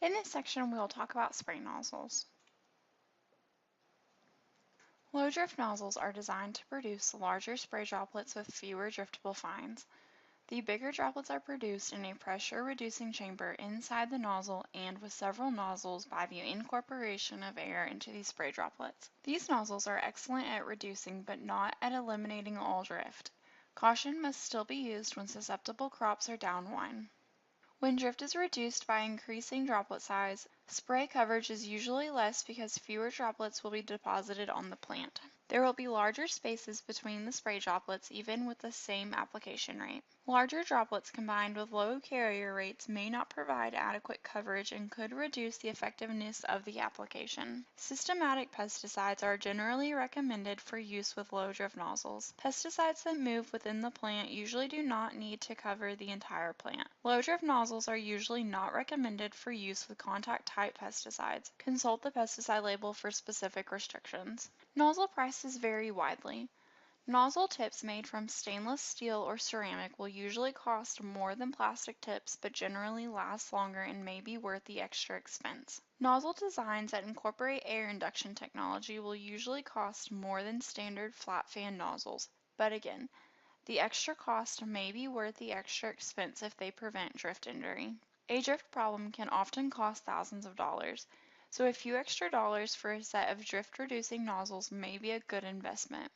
In this section, we'll talk about spray nozzles. Low drift nozzles are designed to produce larger spray droplets with fewer driftable fines. The bigger droplets are produced in a pressure-reducing chamber inside the nozzle and with several nozzles by the incorporation of air into these spray droplets. These nozzles are excellent at reducing but not at eliminating all drift. Caution must still be used when susceptible crops are downwind. When drift is reduced by increasing droplet size, spray coverage is usually less because fewer droplets will be deposited on the plant. There will be larger spaces between the spray droplets even with the same application rate. Larger droplets combined with low carrier rates may not provide adequate coverage and could reduce the effectiveness of the application. Systematic pesticides are generally recommended for use with low drift nozzles. Pesticides that move within the plant usually do not need to cover the entire plant. Low drift nozzles are usually not recommended for use with contact type pesticides. Consult the pesticide label for specific restrictions. Nozzle prices vary widely. Nozzle tips made from stainless steel or ceramic will usually cost more than plastic tips but generally last longer and may be worth the extra expense. Nozzle designs that incorporate air induction technology will usually cost more than standard flat fan nozzles, but again, the extra cost may be worth the extra expense if they prevent drift injury. A drift problem can often cost thousands of dollars, so a few extra dollars for a set of drift-reducing nozzles may be a good investment.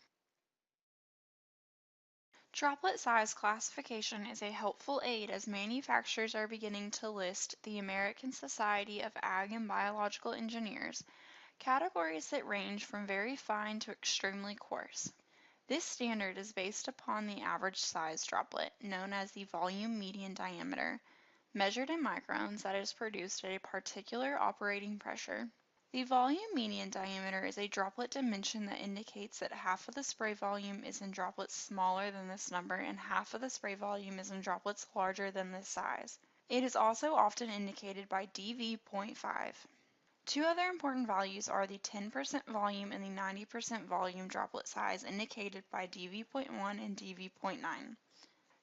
Droplet size classification is a helpful aid as manufacturers are beginning to list the American Society of Ag and Biological Engineers, categories that range from very fine to extremely coarse. This standard is based upon the average size droplet, known as the volume median diameter, measured in microns that is produced at a particular operating pressure. The volume median diameter is a droplet dimension that indicates that half of the spray volume is in droplets smaller than this number and half of the spray volume is in droplets larger than this size. It is also often indicated by DV.5. Two other important values are the 10% volume and the 90% volume droplet size indicated by DV.1 and DV.9.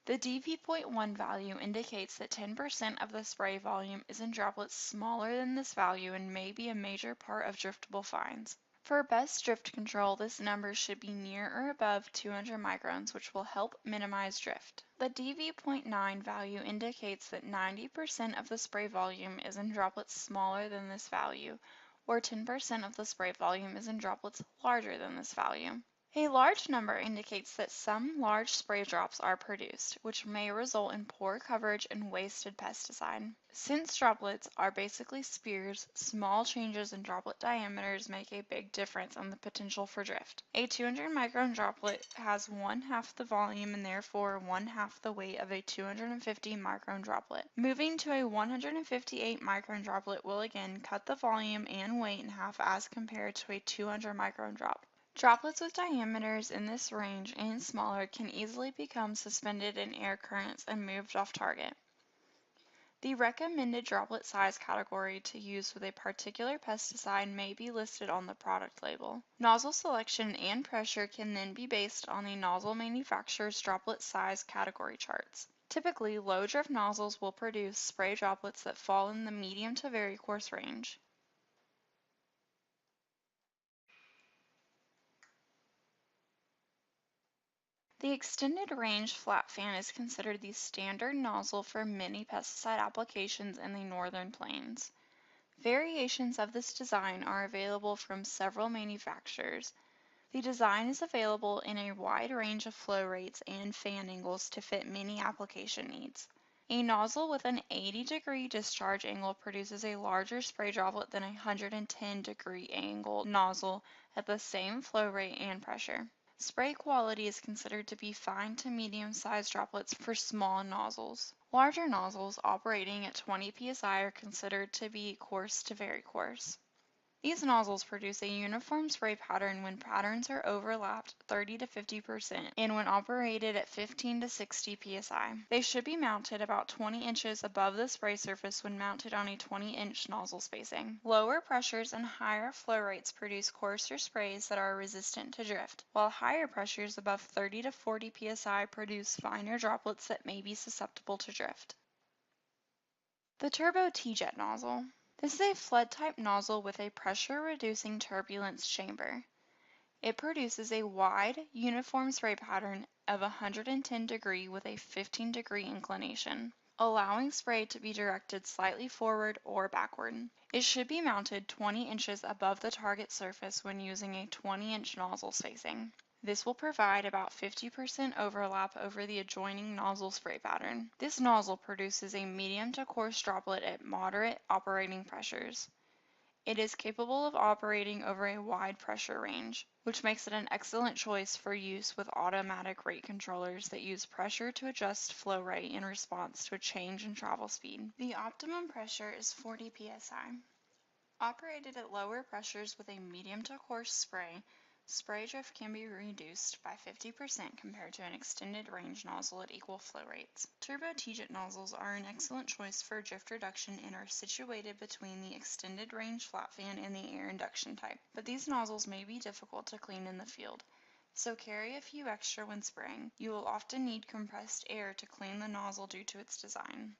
The DV.1 value indicates that 10% of the spray volume is in droplets smaller than this value and may be a major part of driftable fines. For best drift control, this number should be near or above 200 microns, which will help minimize drift. The DV.9 value indicates that 90% of the spray volume is in droplets smaller than this value, or 10% of the spray volume is in droplets larger than this value. A large number indicates that some large spray drops are produced, which may result in poor coverage and wasted pesticide. Since droplets are basically spears, small changes in droplet diameters make a big difference on the potential for drift. A 200 micron droplet has 1/2 the volume and therefore 1/2 the weight of a 250 micron droplet. Moving to a 158 micron droplet will again cut the volume and weight in half as compared to a 200 micron drop. Droplets with diameters in this range and smaller can easily become suspended in air currents and moved off target. The recommended droplet size category to use with a particular pesticide may be listed on the product label. Nozzle selection and pressure can then be based on the nozzle manufacturer's droplet size category charts. Typically, low drift nozzles will produce spray droplets that fall in the medium to very coarse range. The extended range flat fan is considered the standard nozzle for many pesticide applications in the northern plains. Variations of this design are available from several manufacturers. The design is available in a wide range of flow rates and fan angles to fit many application needs. A nozzle with an 80-degree discharge angle produces a larger spray droplet than a 110-degree angle nozzle at the same flow rate and pressure. Spray quality is considered to be fine to medium-sized droplets for small nozzles. Larger nozzles operating at 20 psi are considered to be coarse to very coarse. These nozzles produce a uniform spray pattern when patterns are overlapped 30 to 50% and when operated at 15 to 60 psi. They should be mounted about 20 inches above the spray surface when mounted on a 20-inch nozzle spacing. Lower pressures and higher flow rates produce coarser sprays that are resistant to drift, while higher pressures above 30 to 40 psi produce finer droplets that may be susceptible to drift. The Turbo T Jet Nozzle. This is a flood-type nozzle with a pressure-reducing turbulence chamber. It produces a wide, uniform spray pattern of 110 degree with a 15-degree inclination, allowing spray to be directed slightly forward or backward. It should be mounted 20 inches above the target surface when using a 20-inch nozzle spacing. This will provide about 50% overlap over the adjoining nozzle spray pattern. This nozzle produces a medium to coarse droplet at moderate operating pressures. It is capable of operating over a wide pressure range, which makes it an excellent choice for use with automatic rate controllers that use pressure to adjust flow rate in response to a change in travel speed. The optimum pressure is 40 psi. Operated at lower pressures with a medium to coarse spray, spray drift can be reduced by 50% compared to an extended range nozzle at equal flow rates. Turbo T Jet nozzles are an excellent choice for drift reduction and are situated between the extended range flat fan and the air induction type, but these nozzles may be difficult to clean in the field, so carry a few extra when spraying. You will often need compressed air to clean the nozzle due to its design.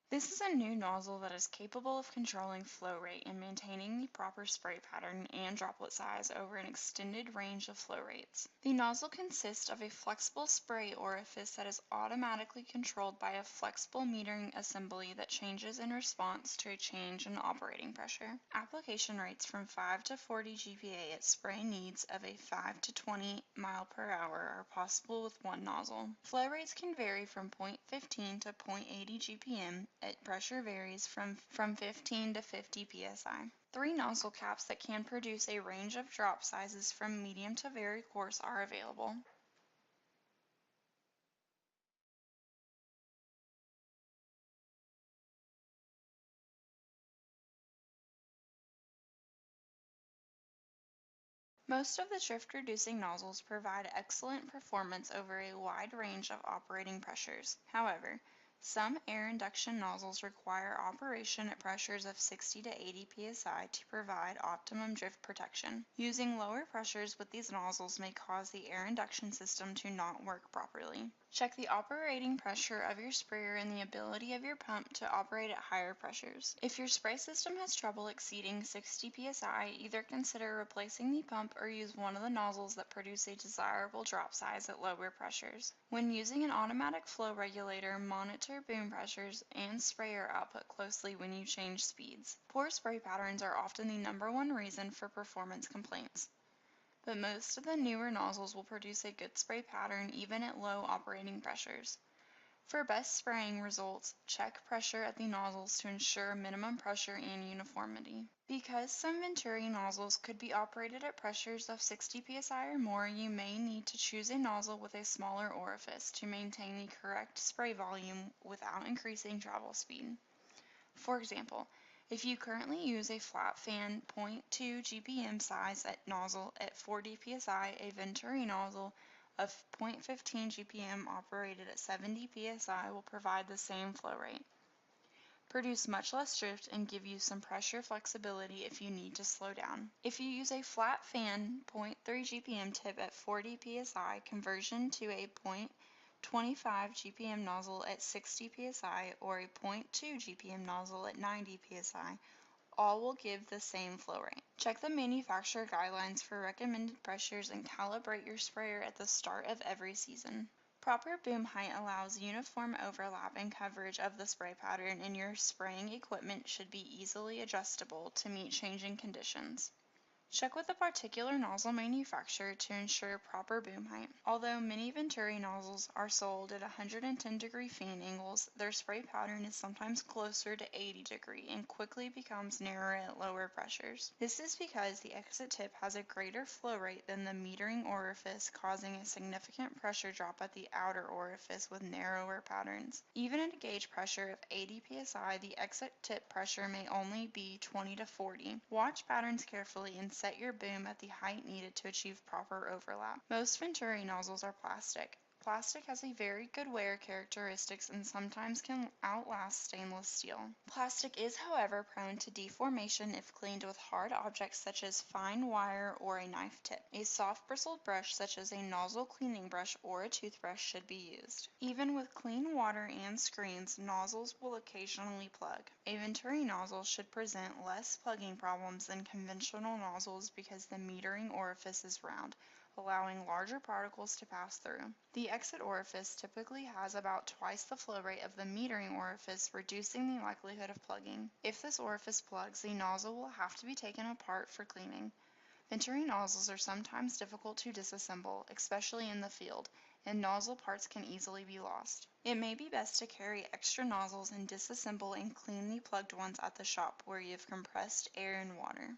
This is a new nozzle that is capable of controlling flow rate and maintaining the proper spray pattern and droplet size over an extended range of flow rates. The nozzle consists of a flexible spray orifice that is automatically controlled by a flexible metering assembly that changes in response to a change in operating pressure. Application rates from 5 to 40 GPa at spray needs of a 5 to 20 mile per hour are possible with one nozzle. Flow rates can vary from 0.15 to 0.80 GPM. Pressure varies from 15 to 50 psi. 3 nozzle caps that can produce a range of drop sizes from medium to very coarse are available. Most of the drift-reducing nozzles provide excellent performance over a wide range of operating pressures. However, some air induction nozzles require operation at pressures of 60 to 80 psi to provide optimum drift protection. Using lower pressures with these nozzles may cause the air induction system to not work properly. Check the operating pressure of your sprayer and the ability of your pump to operate at higher pressures. If your spray system has trouble exceeding 60 psi, either consider replacing the pump or use one of the nozzles that produce a desirable drop size at lower pressures. When using an automatic flow regulator, monitor boom pressures and sprayer output closely when you change speeds. Poor spray patterns are often the #1 reason for performance complaints, but most of the newer nozzles will produce a good spray pattern even at low operating pressures. For best spraying results, check pressure at the nozzles to ensure minimum pressure and uniformity. Because some Venturi nozzles could be operated at pressures of 60 psi or more, you may need to choose a nozzle with a smaller orifice to maintain the correct spray volume without increasing travel speed. For example, if you currently use a flat fan 0.2 GPM size nozzle at 40 psi, a Venturi nozzle of 0.15 GPM operated at 70 psi will provide the same flow rate, produce much less drift, and give you some pressure flexibility if you need to slow down. If you use a flat fan 0.3 GPM tip at 40 psi, conversion to a 0.25 GPM nozzle at 60 psi or a 0.2 GPM nozzle at 90 psi all will give the same flow rate. Check the manufacturer guidelines for recommended pressures and calibrate your sprayer at the start of every season. Proper boom height allows uniform overlap and coverage of the spray pattern, and your spraying equipment should be easily adjustable to meet changing conditions. Check with the particular nozzle manufacturer to ensure proper boom height. Although many Venturi nozzles are sold at 110-degree fan angles, their spray pattern is sometimes closer to 80-degree and quickly becomes narrower at lower pressures. This is because the exit tip has a greater flow rate than the metering orifice, causing a significant pressure drop at the outer orifice with narrower patterns. Even at a gauge pressure of 80 psi, the exit tip pressure may only be 20 to 40. Watch patterns carefully and set your boom at the height needed to achieve proper overlap. Most Venturi nozzles are plastic. Plastic has a very good wear characteristics and sometimes can outlast stainless steel. Plastic is, however, prone to deformation if cleaned with hard objects such as fine wire or a knife tip. A soft bristled brush such as a nozzle cleaning brush or a toothbrush should be used. Even with clean water and screens, nozzles will occasionally plug. A Venturi nozzle should present less plugging problems than conventional nozzles because the metering orifice is round, allowing larger particles to pass through. The exit orifice typically has about twice the flow rate of the metering orifice, reducing the likelihood of plugging. If this orifice plugs, the nozzle will have to be taken apart for cleaning. Venturi nozzles are sometimes difficult to disassemble, especially in the field, and nozzle parts can easily be lost. It may be best to carry extra nozzles and disassemble and clean the plugged ones at the shop where you have compressed air and water.